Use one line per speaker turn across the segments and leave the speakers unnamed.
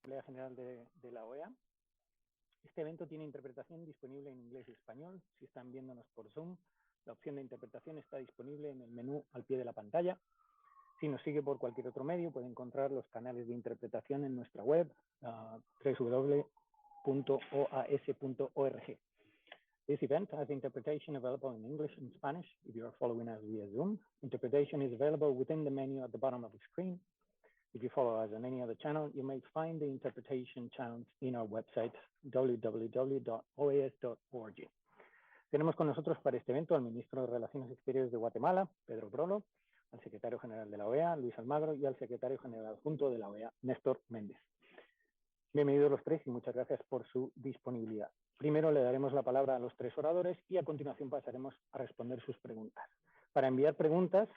Asamblea General de la OEA. Este evento tiene interpretación disponible en inglés y español. Si están viéndonos por Zoom, la opción de interpretación está disponible en el menú al pie de la pantalla. Si nos sigue por cualquier otro medio, puede encontrar los canales de interpretación en nuestra web, www.oas.org. This event has interpretation available in English and Spanish if you are following us via Zoom. Interpretation is available within the menu at the bottom of the screen. If you follow us on any other channel, you may find the interpretation channels in our website, www.oas.org. Tenemos con nosotros para este evento al Ministro de Relaciones Exteriores de Guatemala, Pedro Brolo, al Secretario General de la OEA, Luis Almagro, y al Secretario General Adjunto de la OEA, Néstor Méndez. Bienvenidos los tres y muchas gracias por su disponibilidad. Primero le daremos la palabra a los tres oradores y a continuación pasaremos a responder sus preguntas. Para enviar preguntas,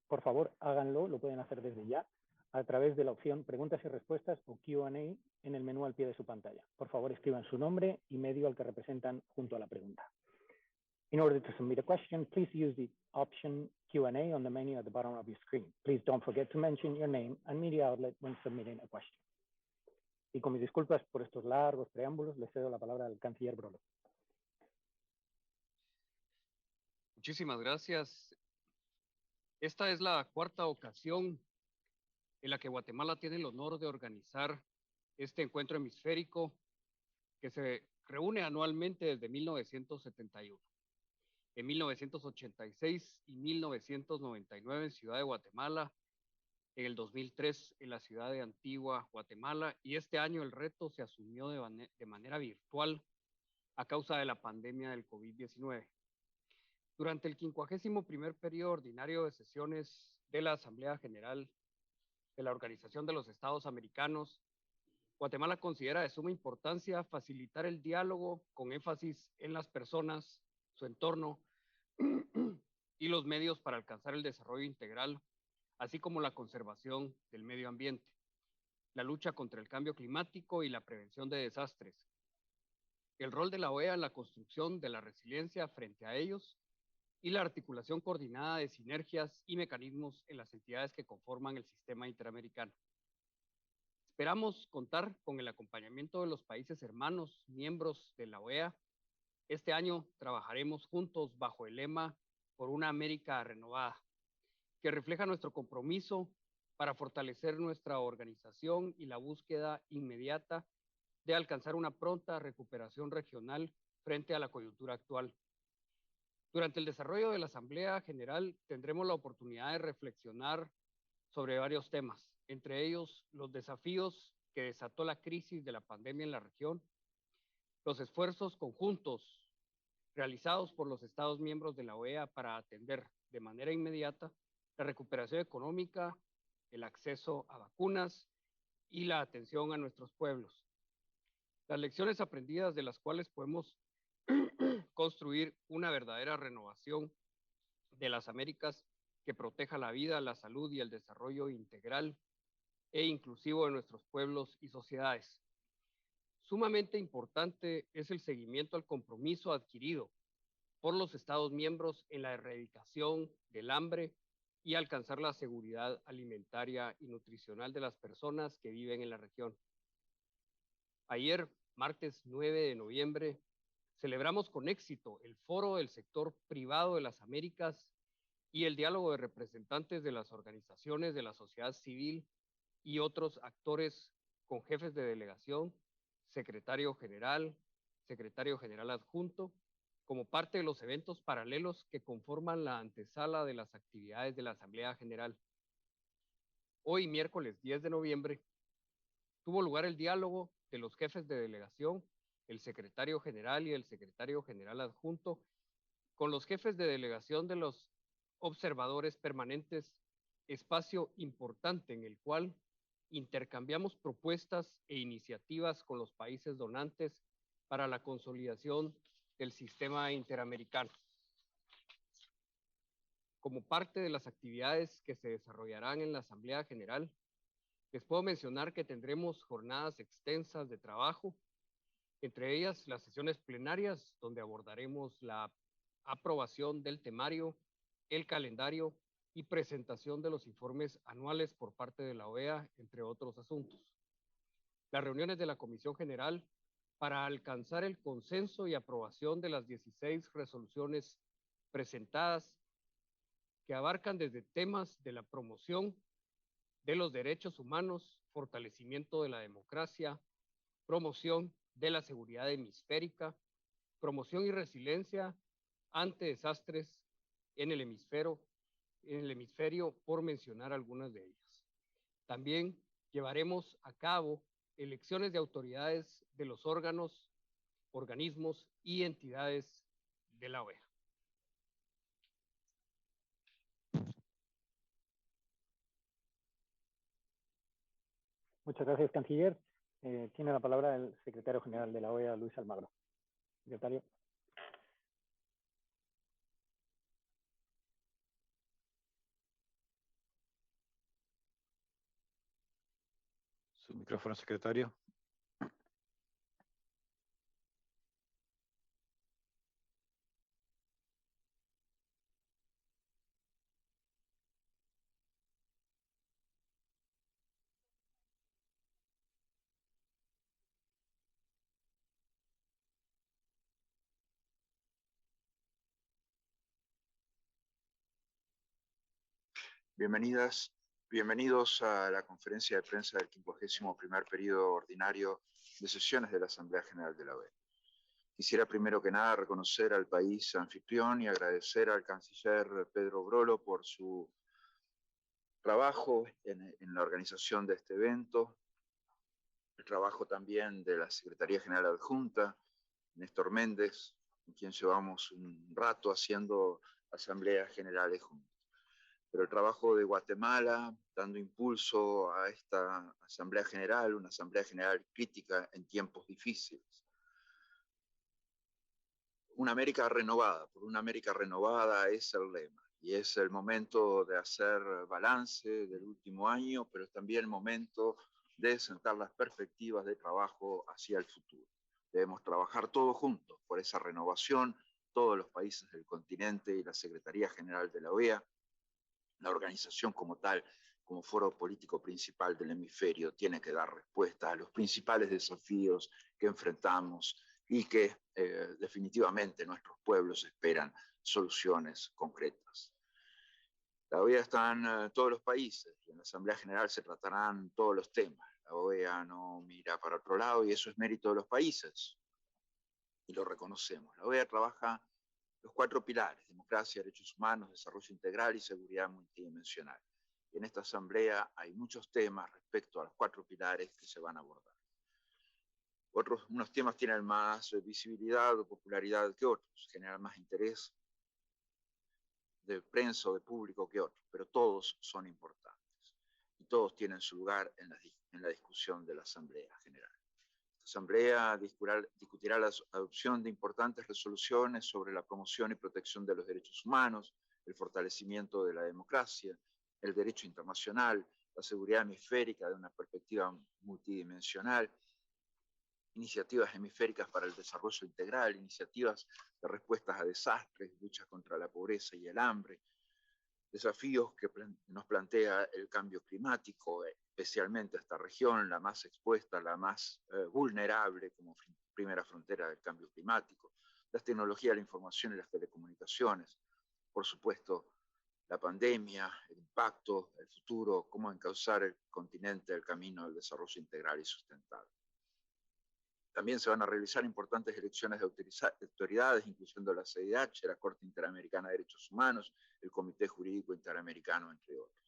por favor, háganlo, lo pueden hacer desde ya, a través de la opción Preguntas y Respuestas o Q&A en el menú al pie de su pantalla. Por favor, escriban su nombre y medio al que representan junto a la pregunta. In order to submit a question, please use the option Q&A on the menu at the bottom of your screen. Please don't forget to mention your name and media outlet when submitting a question. Y con mis disculpas por estos largos preámbulos, le cedo la palabra al canciller Brolo.
Muchísimas gracias. Esta es la cuarta ocasión en la que Guatemala tiene el honor de organizar este encuentro hemisférico que se reúne anualmente desde 1971. En 1986 y 1999 en Ciudad de Guatemala, en el 2003 en la ciudad de Antigua, Guatemala, y este año el reto se asumió de manera virtual a causa de la pandemia del COVID-19. Durante el 51º periodo ordinario de sesiones de la Asamblea General de la Organización de los Estados Americanos, Guatemala considera de suma importancia facilitar el diálogo con énfasis en las personas, su entorno y los medios para alcanzar el desarrollo integral, así como la conservación del medio ambiente, la lucha contra el cambio climático y la prevención de desastres. El rol de la OEA en la construcción de la resiliencia frente a ellos y la articulación coordinada de sinergias y mecanismos en las entidades que conforman el sistema interamericano. Esperamos contar con el acompañamiento de los países hermanos, miembros de la OEA. Este año trabajaremos juntos bajo el lema Por una América Renovada, que refleja nuestro compromiso para fortalecer nuestra organización y la búsqueda inmediata de alcanzar una pronta recuperación regional frente a la coyuntura actual. Durante el desarrollo de la Asamblea General tendremos la oportunidad de reflexionar sobre varios temas, entre ellos los desafíos que desató la crisis de la pandemia en la región, los esfuerzos conjuntos realizados por los Estados miembros de la OEA para atender de manera inmediata la recuperación económica, el acceso a vacunas y la atención a nuestros pueblos. Las lecciones aprendidas de las cuales podemos construir una verdadera renovación de las Américas que proteja la vida, la salud y el desarrollo integral e inclusivo de nuestros pueblos y sociedades. Sumamente importante es el seguimiento al compromiso adquirido por los Estados miembros en la erradicación del hambre y alcanzar la seguridad alimentaria y nutricional de las personas que viven en la región. Ayer, martes 9 de noviembre, celebramos con éxito el Foro del Sector Privado de las Américas y el diálogo de representantes de las organizaciones de la sociedad civil y otros actores con jefes de delegación, secretario general adjunto, como parte de los eventos paralelos que conforman la antesala de las actividades de la Asamblea General. Hoy, miércoles 10 de noviembre, tuvo lugar el diálogo de los jefes de delegación, el secretario general y el secretario general adjunto, con los jefes de delegación de los observadores permanentes, espacio importante en el cual intercambiamos propuestas e iniciativas con los países donantes para la consolidación del sistema interamericano. Como parte de las actividades que se desarrollarán en la Asamblea General, les puedo mencionar que tendremos jornadas extensas de trabajo, entre ellas las sesiones plenarias, donde abordaremos la aprobación del temario, el calendario y presentación de los informes anuales por parte de la OEA, entre otros asuntos. las reuniones de la Comisión General para alcanzar el consenso y aprobación de las 16 resoluciones presentadas que abarcan desde temas de la promoción de los derechos humanos, fortalecimiento de la democracia, promoción de la seguridad hemisférica, promoción y resiliencia ante desastres en el hemisferio, por mencionar algunas de ellas. También llevaremos a cabo elecciones de autoridades de los órganos, organismos y entidades de la OEA.
Muchas gracias, canciller. Tiene la palabra el secretario general de la OEA, Luis Almagro. Secretario.
Su micrófono, secretario.
Bienvenidos a la conferencia de prensa del 51º periodo ordinario de sesiones de la Asamblea General de la OEA. Quisiera primero que nada reconocer al país anfitrión y agradecer al canciller Pedro Brolo por su trabajo en la organización de este evento, el trabajo también de la Secretaría General Adjunta, Néstor Méndez, con quien llevamos un rato haciendo asambleas generales juntos. Pero el trabajo de Guatemala, dando impulso a esta Asamblea General, una Asamblea General crítica en tiempos difíciles. Una América renovada, por una América renovada es el lema, y es el momento de hacer balance del último año, pero es también el momento de sentar las perspectivas de trabajo hacia el futuro. Debemos trabajar todos juntos por esa renovación, todos los países del continente y la Secretaría General de la OEA. La organización como tal, como foro político principal del hemisferio, tiene que dar respuesta a los principales desafíos que enfrentamos y que definitivamente nuestros pueblos esperan soluciones concretas. La OEA está en todos los países y en la Asamblea General se tratarán todos los temas. La OEA no mira para otro lado y eso es mérito de los países y lo reconocemos. La OEA trabaja los 4 pilares: democracia, derechos humanos, desarrollo integral y seguridad multidimensional. Y en esta asamblea hay muchos temas respecto a los 4 pilares que se van a abordar. Unos temas tienen más visibilidad o popularidad que otros, generan más interés de prensa o de público que otros, pero todos son importantes y todos tienen su lugar en la discusión de la Asamblea General. La Asamblea discutirá la adopción de importantes resoluciones sobre la promoción y protección de los derechos humanos, el fortalecimiento de la democracia, el derecho internacional, la seguridad hemisférica de una perspectiva multidimensional, iniciativas hemisféricas para el desarrollo integral, iniciativas de respuestas a desastres, lucha contra la pobreza y el hambre, desafíos que nos plantea el cambio climático, especialmente esta región, la más expuesta, la más vulnerable como primera frontera del cambio climático, las tecnologías de la información y las telecomunicaciones, por supuesto, la pandemia, el impacto, el futuro, cómo encauzar el continente del camino del desarrollo integral y sustentable. También se van a realizar importantes elecciones de autoridades, incluyendo la CIDH, la Corte Interamericana de Derechos Humanos, el Comité Jurídico Interamericano, entre otros.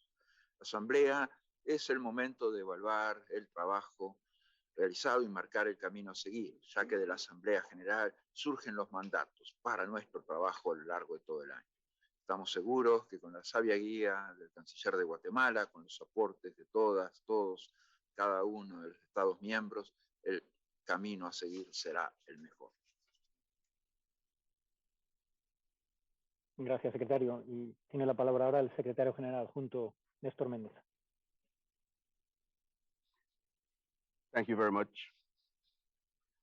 La Asamblea es el momento de evaluar el trabajo realizado y marcar el camino a seguir, ya que de la Asamblea General surgen los mandatos para nuestro trabajo a lo largo de todo el año. Estamos seguros que con la sabia guía del canciller de Guatemala, con los aportes de todos, cada uno de los Estados miembros, el camino a seguir será el mejor.
Gracias, secretario. Y tiene la palabra ahora el secretario general adjunto, Néstor Méndez.
Thank you very much.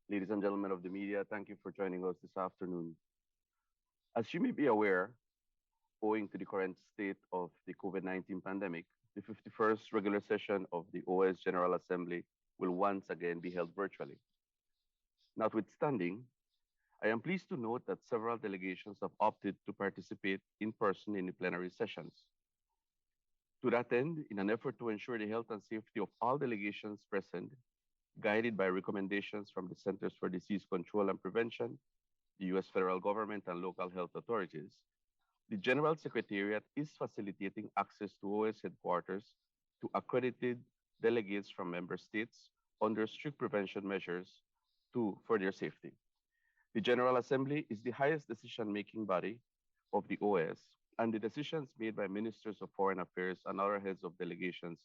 Ladies and gentlemen of the media, thank you for joining us this afternoon. As you may be aware, owing to the current state of the COVID-19 pandemic, the 51st regular session of the OAS General Assembly will once again be held virtually. Notwithstanding, I am pleased to note that several delegations have opted to participate in person in the plenary sessions. To that end, in an effort to ensure the health and safety of all delegations present, guided by recommendations from the Centers for Disease Control and Prevention, the U.S. federal government, and local health authorities, the General Secretariat is facilitating access to OAS headquarters to accredited delegates from member states under strict prevention measures for their safety. The General Assembly is the highest decision-making body of the OAS, and the decisions made by ministers of foreign affairs and other heads of delegations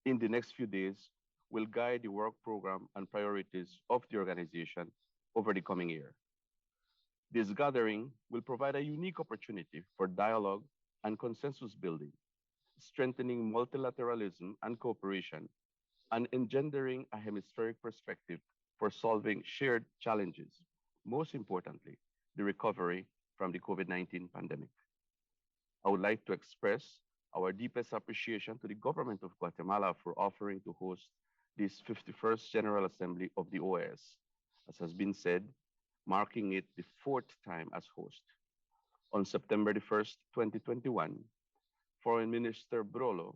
in the next few days will guide the work program and priorities of the organization over the coming year. This gathering will provide a unique opportunity for dialogue and consensus building, strengthening multilateralism and cooperation, and engendering a hemispheric perspective for solving shared challenges, most importantly, the recovery from the COVID-19 pandemic. I would like to express our deepest appreciation to the government of Guatemala for offering to host this 51st General Assembly of the OAS, as has been said, marking it the 4th time as host. On September the 1st, 2021, Foreign Minister Brolo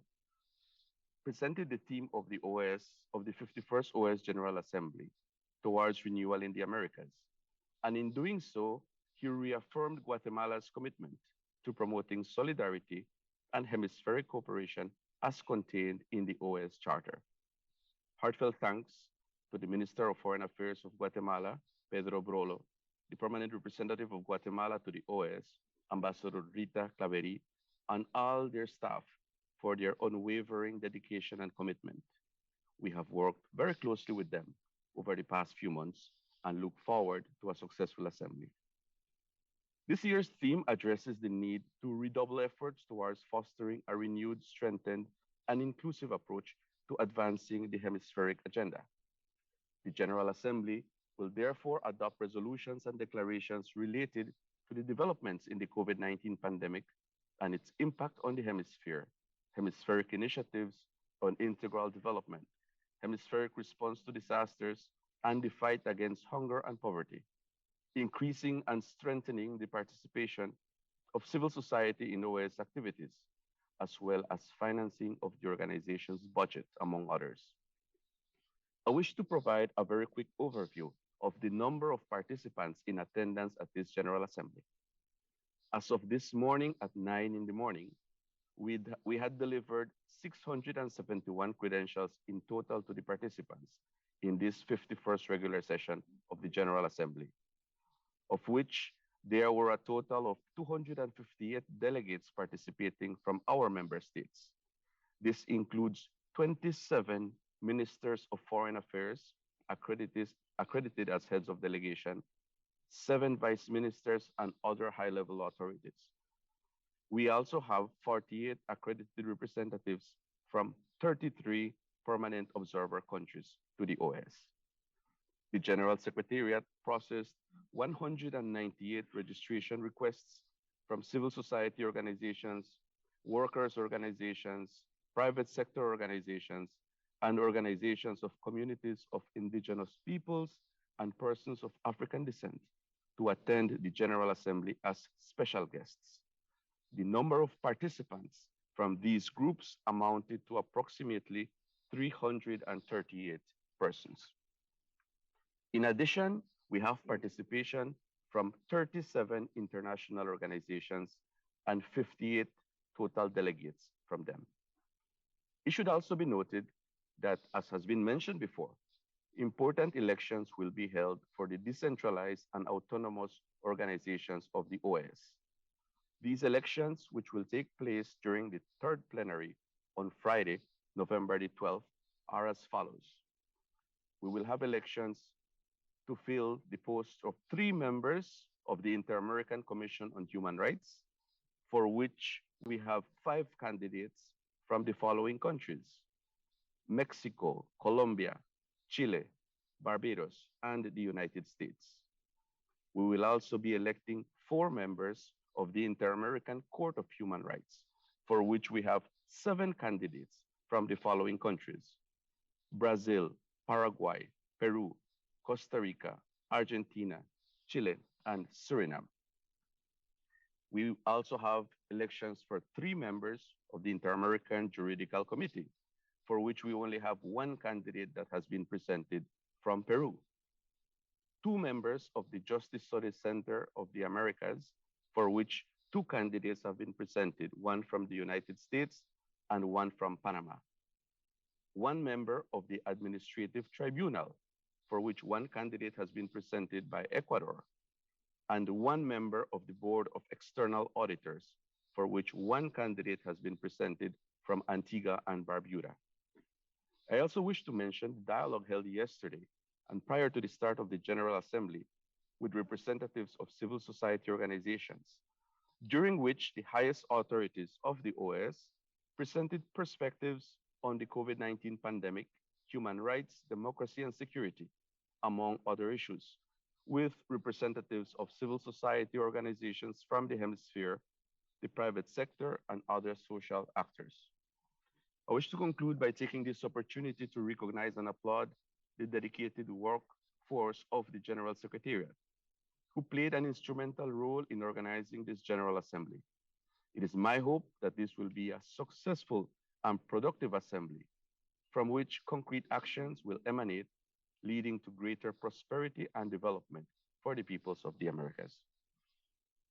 presented the theme of the OAS, of the 51st OAS General Assembly, towards renewal in the Americas. And in doing so, he reaffirmed Guatemala's commitment to promoting solidarity and hemispheric cooperation as contained in the OAS Charter. Heartfelt thanks to the Minister of Foreign Affairs of Guatemala, Pedro Brolo, the permanent representative of Guatemala to the OAS, Ambassador Rita Claveri, and all their staff for their unwavering dedication and commitment. We have worked very closely with them over the past few months and look forward to a successful assembly. This year's theme addresses the need to redouble efforts towards fostering a renewed, strengthened, and inclusive approach to advancing the hemispheric agenda. The General Assembly will therefore adopt resolutions and declarations related to the developments in the COVID-19 pandemic and its impact on the hemisphere, hemispheric initiatives on integral development, hemispheric response to disasters, and the fight against hunger and poverty, increasing and strengthening the participation of civil society in OAS activities, as well as financing of the organization's budget, among others. I wish to provide a very quick overview of the number of participants in attendance at this General Assembly. As of this morning at 9 in the morning, we had delivered 671 credentials in total to the participants in this 51st regular session of the General Assembly, of which there were a total of 258 delegates participating from our member states. This includes 27 ministers of foreign affairs accredited as heads of delegation, 7 vice ministers, and other high-level authorities. We also have 48 accredited representatives from 33 permanent observer countries to the OAS. The General Secretariat processed 198 registration requests from civil society organizations, workers' organizations, private sector organizations, and organizations of communities of indigenous peoples and persons of African descent to attend the General Assembly as special guests. The number of participants from these groups amounted to approximately 338 persons. In addition, we have participation from 37 international organizations and 58 total delegates from them. It should also be noted that, as has been mentioned before, important elections will be held for the decentralized and autonomous organizations of the OAS. These elections, which will take place during the 3rd plenary on Friday, November the 12th, are as follows. We will have elections to fill the post of 3 members of the Inter-American Commission on Human Rights, for which we have 5 candidates from the following countries: Mexico, Colombia, Chile, Barbados, and the United States. We will also be electing 4 members of the Inter-American Court of Human Rights, for which we have 7 candidates from the following countries: Brazil, Paraguay, Peru, Costa Rica, Argentina, Chile, and Suriname. We also have elections for 3 members of the Inter-American Juridical Committee, for which we only have 1 candidate that has been presented from Peru. 2 members of the Justice Studies Center of the Americas, for which 2 candidates have been presented, 1 from the United States and 1 from Panama. 1 member of the Administrative Tribunal, for which 1 candidate has been presented by Ecuador, and 1 member of the Board of External Auditors, for which 1 candidate has been presented from Antigua and Barbuda. I also wish to mention the dialogue held yesterday and prior to the start of the General Assembly with representatives of civil society organizations, during which the highest authorities of the OAS presented perspectives on the COVID-19 pandemic, human rights, democracy, and security, among other issues, with representatives of civil society organizations from the hemisphere, the private sector, and other social actors. I wish to conclude by taking this opportunity to recognize and applaud the dedicated workforce of the General Secretariat, who played an instrumental role in organizing this General Assembly. It is my hope that this will be a successful and productive assembly from which concrete actions will emanate, leading to greater prosperity and development for the peoples of the Americas.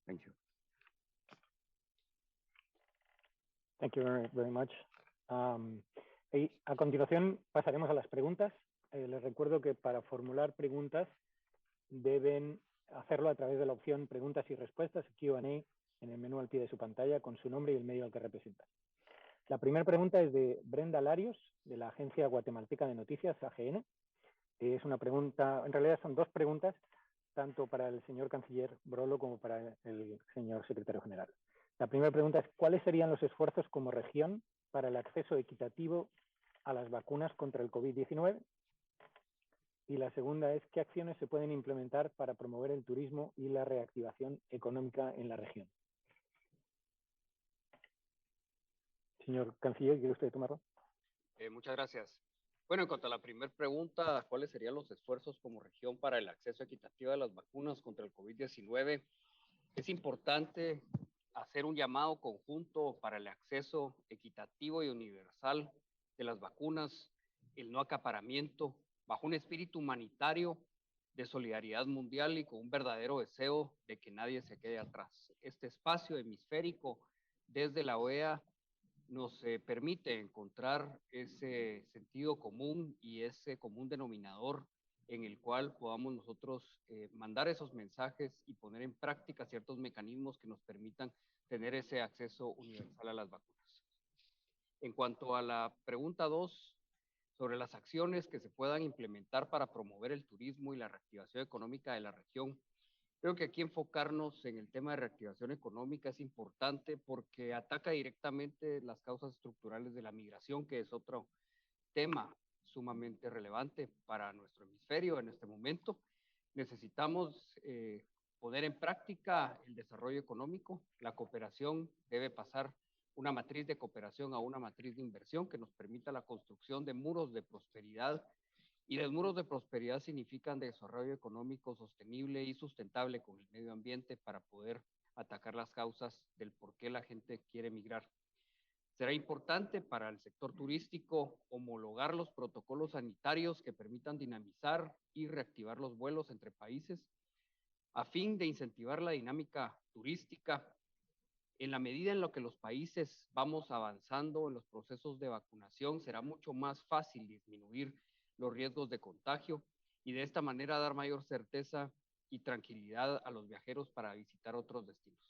Thank you.
Thank you very much. Y a continuación pasaremos a las preguntas. Les recuerdo que para formular preguntas deben hacerlo a través de la opción preguntas y respuestas, Q&A, en el menú al pie de su pantalla con su nombre y el medio al que representa. La primera pregunta es de Brenda Larios, de la Agencia Guatemalteca de Noticias, AGN. Es una pregunta, en realidad son 2 preguntas, tanto para el señor canciller Brolo como para el señor secretario general. La primera pregunta es, ¿cuáles serían los esfuerzos como región para el acceso equitativo a las vacunas contra el COVID-19? Y la segunda es, ¿qué acciones se pueden implementar para promover el turismo y la reactivación económica en la región? Señor canciller, ¿quiere usted tomarlo?
Muchas gracias. Bueno, en cuanto a la primera pregunta, ¿cuáles serían los esfuerzos como región para el acceso equitativo a las vacunas contra el COVID-19? Es importante hacer un llamado conjunto para el acceso equitativo y universal de las vacunas, el no acaparamiento, bajo un espíritu humanitario de solidaridad mundial y con un verdadero deseo de que nadie se quede atrás. Este espacio hemisférico desde la OEA nos permite encontrar ese sentido común y ese común denominador en el cual podamos nosotros mandar esos mensajes y poner en práctica ciertos mecanismos que nos permitan tener ese acceso universal a las vacunas. En cuanto a la pregunta 2, sobre las acciones que se puedan implementar para promover el turismo y la reactivación económica de la región, creo que aquí enfocarnos en el tema de reactivación económica es importante porque ataca directamente las causas estructurales de la migración, que es otro tema sumamente relevante para nuestro hemisferio en este momento. Necesitamos poner en práctica el desarrollo económico. La cooperación debe pasar una matriz de cooperación a una matriz de inversión que nos permita la construcción de muros de prosperidad. Y los muros de prosperidad significan desarrollo económico sostenible y sustentable con el medio ambiente para poder atacar las causas del por qué la gente quiere migrar. Será importante para el sector turístico homologar los protocolos sanitarios que permitan dinamizar y reactivar los vuelos entre países a fin de incentivar la dinámica turística. En la medida en la que los países vamos avanzando en los procesos de vacunación, será mucho más fácil disminuir los riesgos de contagio y de esta manera dar mayor certeza y tranquilidad a los viajeros para visitar otros destinos.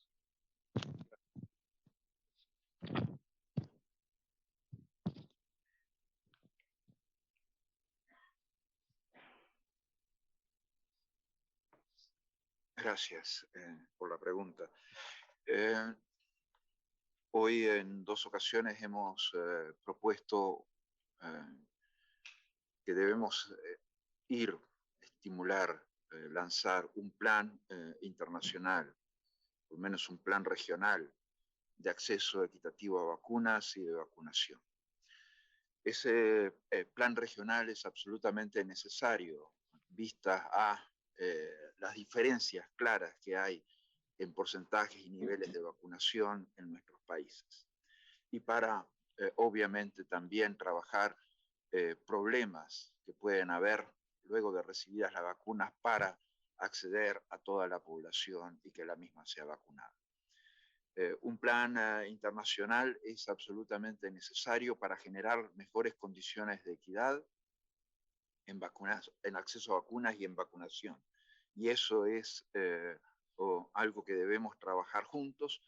Gracias por la pregunta. Hoy en 2 ocasiones hemos propuesto que debemos estimular, lanzar un plan internacional, por lo menos un plan regional de acceso equitativo a vacunas y de vacunación. Ese plan regional es absolutamente necesario, vistas a las diferencias claras que hay en porcentajes y niveles de vacunación en nuestros países. Y para, obviamente, también trabajar problemas que pueden haber luego de recibidas las vacunas para acceder a toda la población y que la misma sea vacunada. Un plan internacional es absolutamente necesario para generar mejores condiciones de equidad en acceso a vacunas y en vacunación. Y eso es algo que debemos trabajar juntos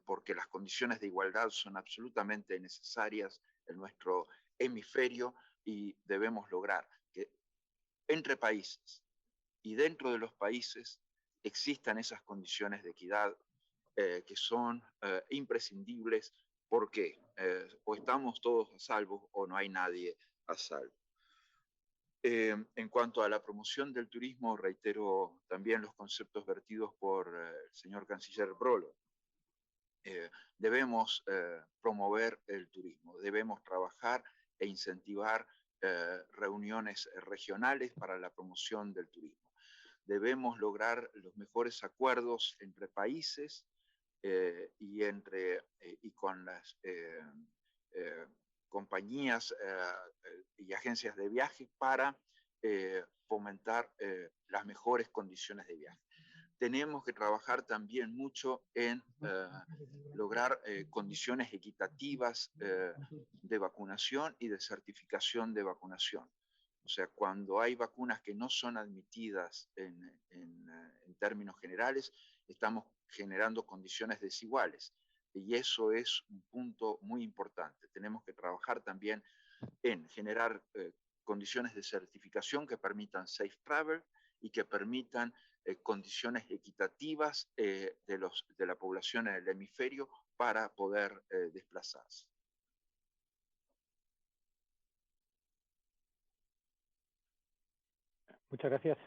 porque las condiciones de igualdad son absolutamente necesarias en nuestro hemisferio y debemos lograr que entre países y dentro de los países existan esas condiciones de equidad que son imprescindibles porque o estamos todos a salvo o no hay nadie a salvo. En cuanto a la promoción del turismo, reitero también los conceptos vertidos por el señor canciller Brolo. Debemos promover el turismo, debemos trabajar e incentivar reuniones regionales para la promoción del turismo. Debemos lograr los mejores acuerdos entre países y con las compañías y agencias de viaje para fomentar las mejores condiciones de viaje. Tenemos que trabajar también mucho en lograr condiciones equitativas de vacunación y de certificación de vacunación. O sea, cuando hay vacunas que no son admitidas en términos generales, estamos generando condiciones desiguales. Y eso es un punto muy importante. Tenemos que trabajar también en generar condiciones de certificación que permitan safe travel y que permitan condiciones equitativas de la población en el hemisferio para poder desplazarse.
Muchas gracias.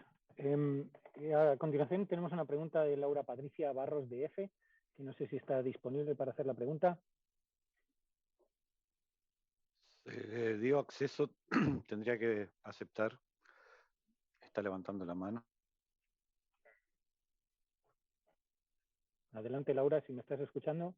A continuación tenemos una pregunta de Laura Patricia Barros de F, que no sé si está disponible para hacer la pregunta.
Dio acceso, tendría que aceptar. Está levantando la mano.
Adelante, Laura, si me estás escuchando.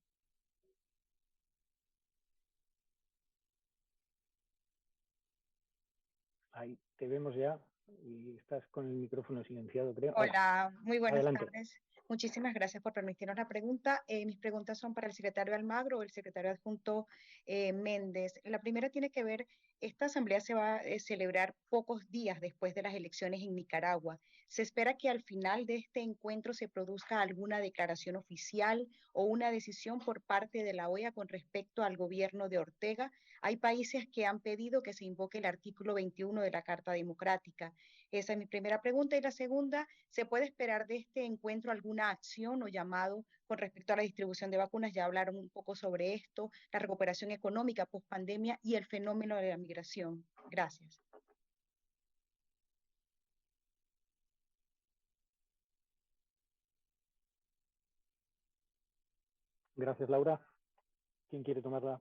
Ahí te vemos ya y estás con el micrófono silenciado, creo.
Hola, muy buenas
Adelante.
tardes. Muchísimas gracias por permitirnos la pregunta. Mis preguntas son para el secretario Almagro o el secretario adjunto Méndez. La primera tiene que ver, esta asamblea se va a celebrar pocos días después de las elecciones en Nicaragua. ¿Se espera que al final de este encuentro se produzca alguna declaración oficial o una decisión por parte de la OEA con respecto al gobierno de Ortega? Hay países que han pedido que se invoque el artículo 21 de la Carta Democrática. Esa es mi primera pregunta. Y la segunda, ¿se puede esperar de este encuentro alguna acción o llamado con respecto a la distribución de vacunas? Ya hablaron un poco sobre esto, la recuperación económica post pandemia y el fenómeno de la migración. Gracias.
Gracias, Laura. ¿Quién quiere tomarla?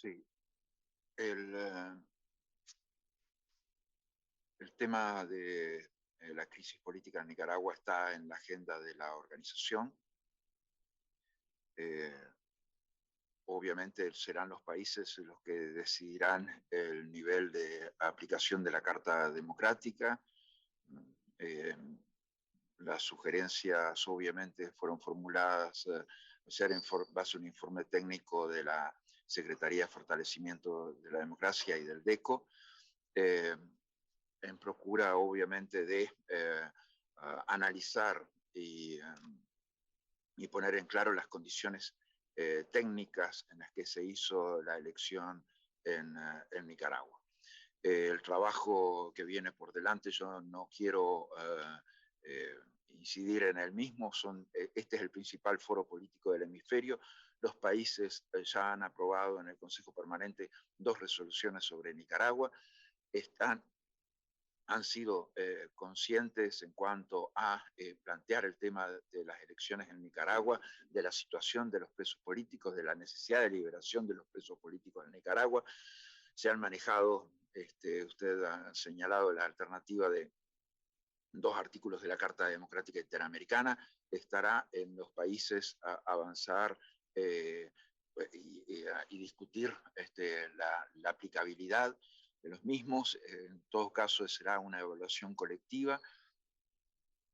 Sí. El tema de la crisis política en Nicaragua está en la agenda de la organización. Obviamente serán los países los que decidirán el nivel de aplicación de la Carta Democrática. Las sugerencias obviamente fueron formuladas en base a un informe técnico de la Secretaría de Fortalecimiento de la Democracia y del DECO, en procura obviamente de analizar y poner en claro las condiciones técnicas en las que se hizo la elección en Nicaragua. El trabajo que viene por delante, yo no quiero incidir en el mismo, este es el principal foro político del hemisferio. Los países ya han aprobado en el Consejo Permanente 2 resoluciones sobre Nicaragua. Están han sido conscientes en cuanto a plantear el tema de las elecciones en Nicaragua, de la situación de los presos políticos, de la necesidad de liberación de los presos políticos en Nicaragua. Se han manejado, usted ha señalado la alternativa de 2 artículos de la Carta Democrática Interamericana. Estará en los países a avanzar y discutir la aplicabilidad de los mismos. En todo caso, será una evaluación colectiva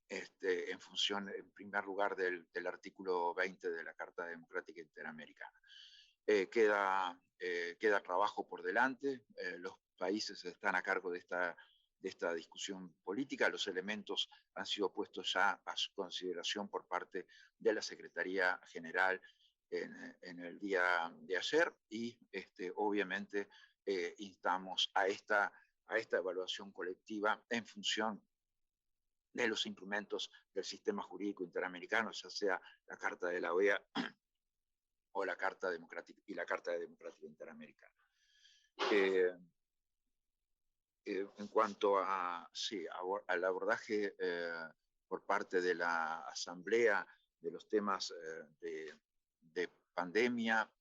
en función, en primer lugar, del artículo 20 de la Carta Democrática Interamericana. Queda trabajo por delante. Los países están a cargo de esta discusión política. Los elementos han sido puestos ya a su consideración por parte de la Secretaría General en el día de ayer y obviamente instamos a esta evaluación colectiva en función de los instrumentos del sistema jurídico interamericano, ya sea la Carta de la OEA o la Carta Democrática y la Carta Democrática Interamericana. En cuanto al abordaje por parte de la Asamblea de los temas de pandemia,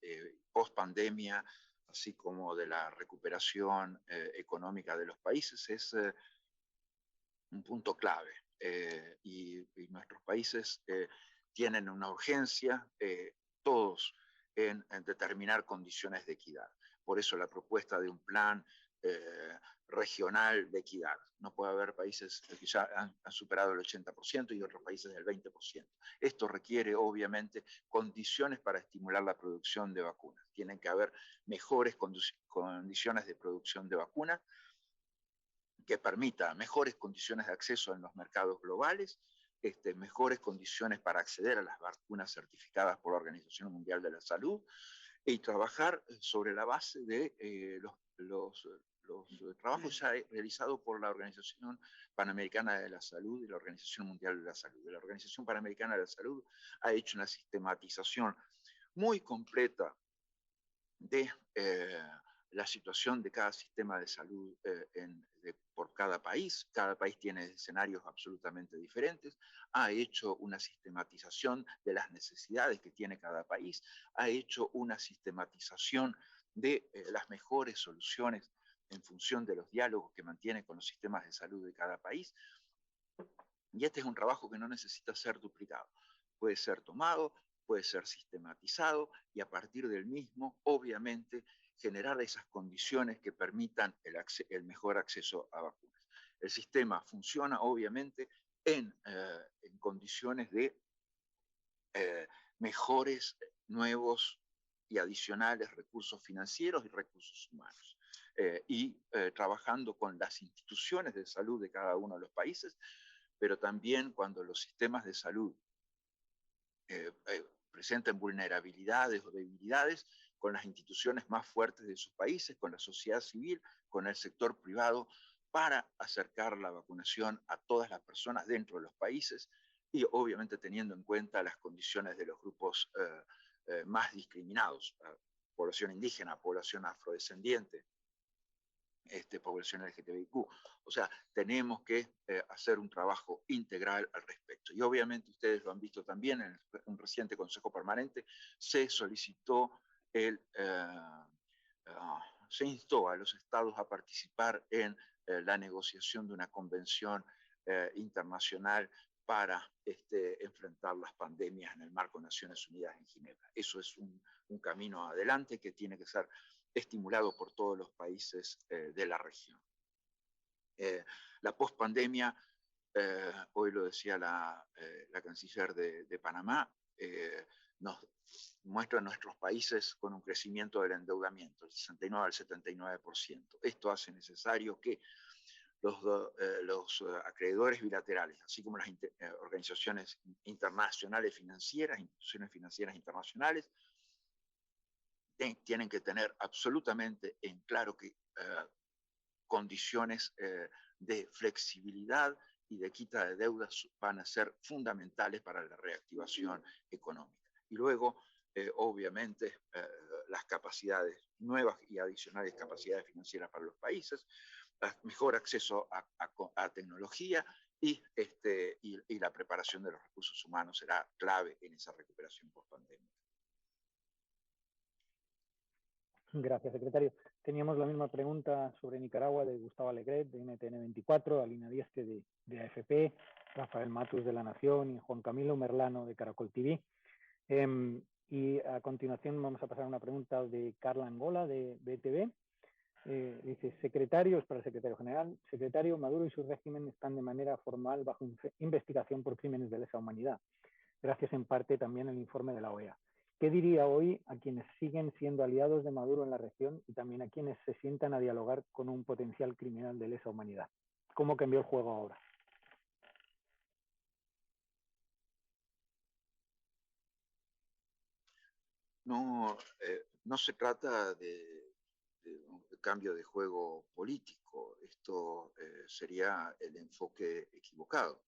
post-pandemia, así como de la recuperación económica de los países, es un punto clave. Y nuestros países tienen una urgencia, todos, en determinar condiciones de equidad. Por eso la propuesta de un plan regional de equidad. No puede haber países que ya han superado el 80% y otros países del 20%. Esto requiere, obviamente, condiciones para estimular la producción de vacunas. Tienen que haber mejores condiciones de producción de vacunas que permita mejores condiciones de acceso en los mercados globales, mejores condiciones para acceder a las vacunas certificadas por la Organización Mundial de la Salud y trabajar sobre la base de los trabajos ya realizados por la Organización Panamericana de la Salud y la Organización Mundial de la Salud. La Organización Panamericana de la Salud ha hecho una sistematización muy completa de la situación de cada sistema de salud por cada país. Cada país tiene escenarios absolutamente diferentes. Ha hecho una sistematización de las necesidades que tiene cada país. Ha hecho una sistematización de las mejores soluciones en función de los diálogos que mantiene con los sistemas de salud de cada país. Y este es un trabajo que no necesita ser duplicado. Puede ser tomado, puede ser sistematizado y a partir del mismo, obviamente, generar esas condiciones que permitan el mejor acceso a vacunas. El sistema funciona, obviamente, en condiciones de mejores, nuevos y adicionales recursos financieros y recursos humanos. Trabajando con las instituciones de salud de cada uno de los países, pero también cuando los sistemas de salud presenten vulnerabilidades o debilidades, con las instituciones más fuertes de sus países, con la sociedad civil, con el sector privado, para acercar la vacunación a todas las personas dentro de los países y obviamente teniendo en cuenta las condiciones de los grupos más discriminados, población indígena, población afrodescendiente, población LGTBIQ. O sea, tenemos que hacer un trabajo integral al respecto. Y obviamente ustedes lo han visto también en un reciente Consejo Permanente, se solicitó se instó a los estados a participar en la negociación de una convención internacional para enfrentar las pandemias en el marco de Naciones Unidas en Ginebra. Eso es un camino adelante que tiene que ser estimulado por todos los países de la región. La pospandemia, hoy lo decía la canciller de Panamá, nos muestra a nuestros países con un crecimiento del endeudamiento, del 69 al 79%. Esto hace necesario que los acreedores bilaterales, así como las organizaciones internacionales financieras, instituciones financieras internacionales, tienen que tener absolutamente en claro que condiciones de flexibilidad y de quita de deudas van a ser fundamentales para la reactivación económica. Y luego, obviamente, las capacidades, nuevas y adicionales capacidades financieras para los países, mejor acceso a tecnología y la preparación de los recursos humanos será clave en esa recuperación post-pandemia.
Gracias, secretario. Teníamos la misma pregunta sobre Nicaragua de Gustavo Alegret, de NTN 24, Alina Dieste de AFP, Rafael Matus de La Nación y Juan Camilo Merlano de Caracol TV. Y a continuación vamos a pasar a una pregunta de Carla Angola de BTV. Dice, secretario, es para el secretario general, secretario, Maduro y su régimen están de manera formal bajo investigación por crímenes de lesa humanidad, gracias en parte también al informe de la OEA. ¿Qué diría hoy a quienes siguen siendo aliados de Maduro en la región y también a quienes se sientan a dialogar con un potencial criminal de lesa humanidad? ¿Cómo cambió el juego ahora?
No, no se trata de un cambio de juego político. Esto sería el enfoque equivocado.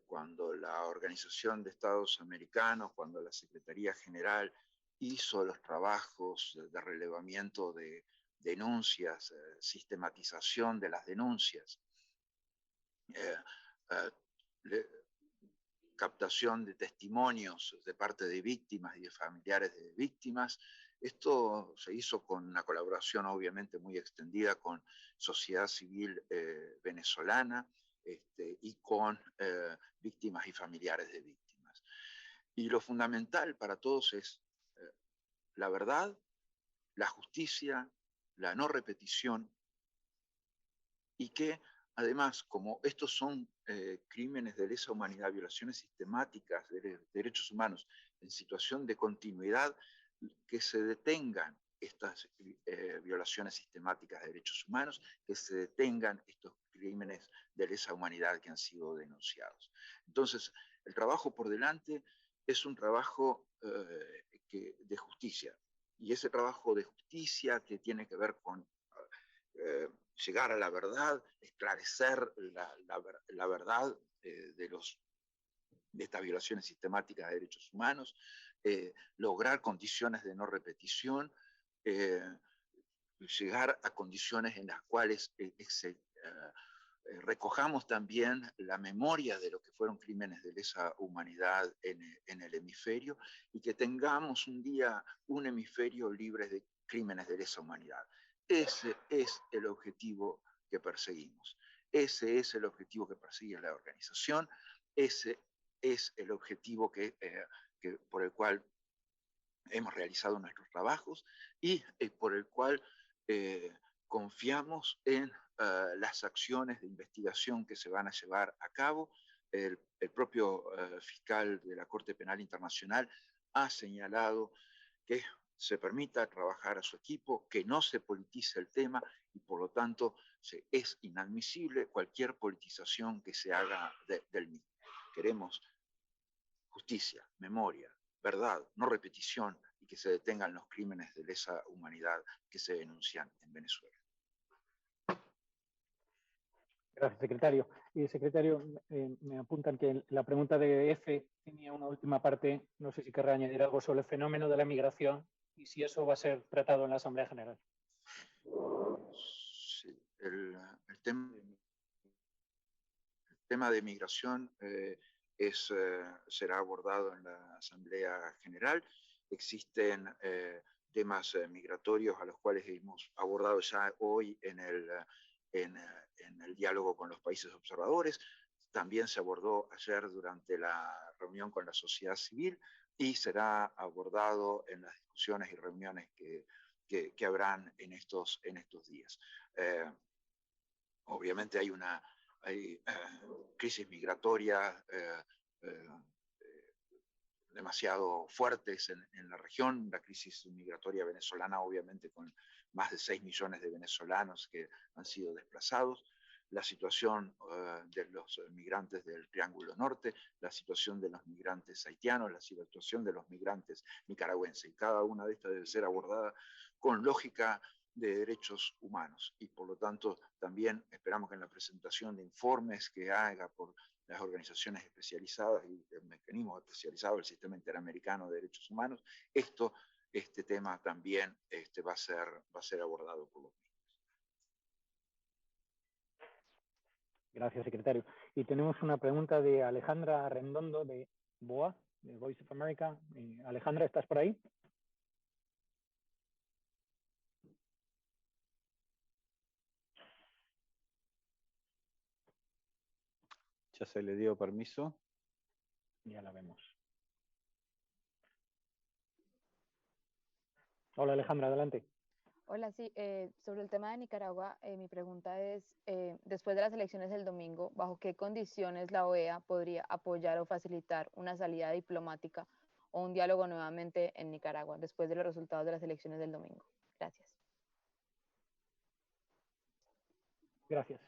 Cuando la Organización de Estados Americanos, cuando la Secretaría General hizo los trabajos de relevamiento de denuncias, sistematización de las denuncias, captación de testimonios de parte de víctimas y de familiares de víctimas. Esto se hizo con una colaboración obviamente muy extendida con sociedad civil venezolana y con víctimas y familiares de víctimas. Y lo fundamental para todos es la verdad, la justicia, la no repetición, y que además, como estos son crímenes de lesa humanidad, violaciones sistemáticas de derechos humanos en situación de continuidad, que se detengan estas violaciones sistemáticas de derechos humanos, que se detengan estos crímenes de lesa humanidad que han sido denunciados. Entonces, el trabajo por delante es un trabajo de justicia, y ese trabajo de justicia que tiene que ver con llegar a la verdad, esclarecer la verdad de estas violaciones sistemáticas de derechos humanos, lograr condiciones de no repetición, llegar a condiciones en las cuales recojamos también la memoria de lo que fueron crímenes de lesa humanidad en el hemisferio, y que tengamos un día un hemisferio libre de crímenes de lesa humanidad. Ese es el objetivo que perseguimos. Ese es el objetivo que persigue la organización. Ese es el objetivo por el cual hemos realizado nuestros trabajos y por el cual confiamos en las acciones de investigación que se van a llevar a cabo. El propio fiscal de la Corte Penal Internacional ha señalado que se permita trabajar a su equipo, que no se politice el tema, y por lo tanto es inadmisible cualquier politización que se haga del mismo. Queremos justicia, memoria, verdad, no repetición, y que se detengan los crímenes de lesa humanidad que se denuncian en Venezuela.
Gracias, secretario. Y secretario, me apuntan que la pregunta de F tenía una última parte. No sé si querrá añadir algo sobre el fenómeno de la migración y si eso va a ser tratado en la Asamblea General.
Sí, el tema de migración será abordado en la Asamblea General. Existen temas migratorios a los cuales hemos abordado ya hoy en el diálogo con los países observadores. También se abordó ayer durante la reunión con la sociedad civil y será abordado en las discusiones y reuniones que habrán en estos días. Obviamente hay crisis migratorias demasiado fuertes en la región, la crisis migratoria venezolana, obviamente con más de 6 millones de venezolanos que han sido desplazados, la situación de los migrantes del Triángulo Norte, la situación de los migrantes haitianos, la situación de los migrantes nicaragüenses, y cada una de estas debe ser abordada con lógica de derechos humanos, y por lo tanto también esperamos que en la presentación de informes que haga por las organizaciones especializadas y el mecanismo especializado del Sistema Interamericano de Derechos Humanos, este tema también va a ser abordado por los mismos.
Gracias, secretario. Y tenemos una pregunta de Alejandra Arredondo de BOA, de Voice of America. Alejandra, ¿estás por ahí?
Ya se le dio permiso.
Ya la vemos. Hola, Alejandra, adelante.
Hola, sí, sobre el tema de Nicaragua, mi pregunta es, después de las elecciones del domingo, ¿bajo qué condiciones la OEA podría apoyar o facilitar una salida diplomática o un diálogo nuevamente en Nicaragua después de los resultados de las elecciones del domingo? Gracias.
Gracias.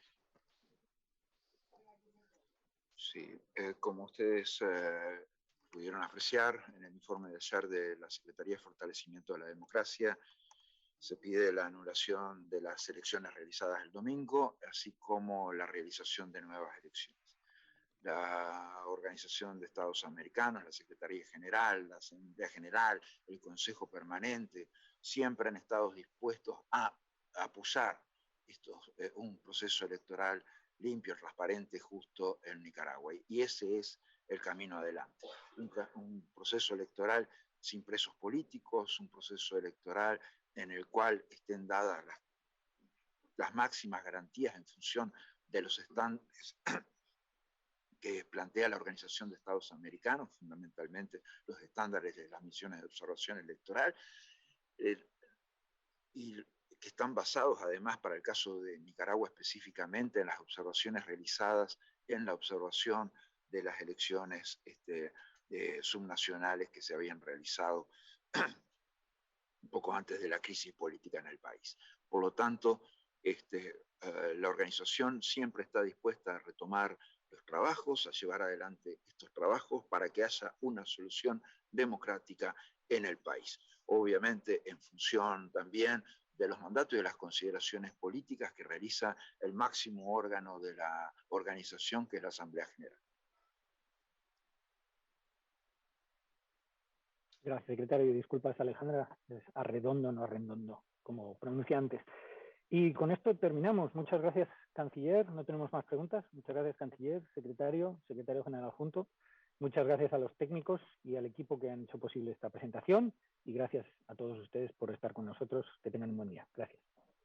Sí, como ustedes pudieron apreciar en el informe de ayer de la Secretaría de Fortalecimiento de la Democracia, se pide la anulación de las elecciones realizadas el domingo, así como la realización de nuevas elecciones. La Organización de Estados Americanos, la Secretaría General, la Asamblea General, el Consejo Permanente, siempre han estado dispuestos a apoyar un proceso electoral limpio, transparente, justo en Nicaragua. Y ese es el camino adelante. Un proceso electoral sin presos políticos, un proceso electoral en el cual estén dadas las máximas garantías en función de los estándares que plantea la Organización de Estados Americanos, fundamentalmente los estándares de las misiones de observación electoral, y que están basados además para el caso de Nicaragua específicamente en las observaciones realizadas en la observación de las elecciones subnacionales que se habían realizado un poco antes de la crisis política en el país. Por lo tanto, la organización siempre está dispuesta a retomar los trabajos, a llevar adelante estos trabajos para que haya una solución democrática en el país. Obviamente, en función también de los mandatos y de las consideraciones políticas que realiza el máximo órgano de la organización, que es la Asamblea General.
Gracias, secretario. Disculpas, Alejandra, es Arredondo, no Arredondo, como pronuncié antes. Y con esto terminamos. Muchas gracias, canciller. No tenemos más preguntas. Muchas gracias, canciller, secretario general adjunto. Muchas gracias a los técnicos y al equipo que han hecho posible esta presentación. Y gracias a todos ustedes por estar con nosotros. Que tengan un buen día. Gracias.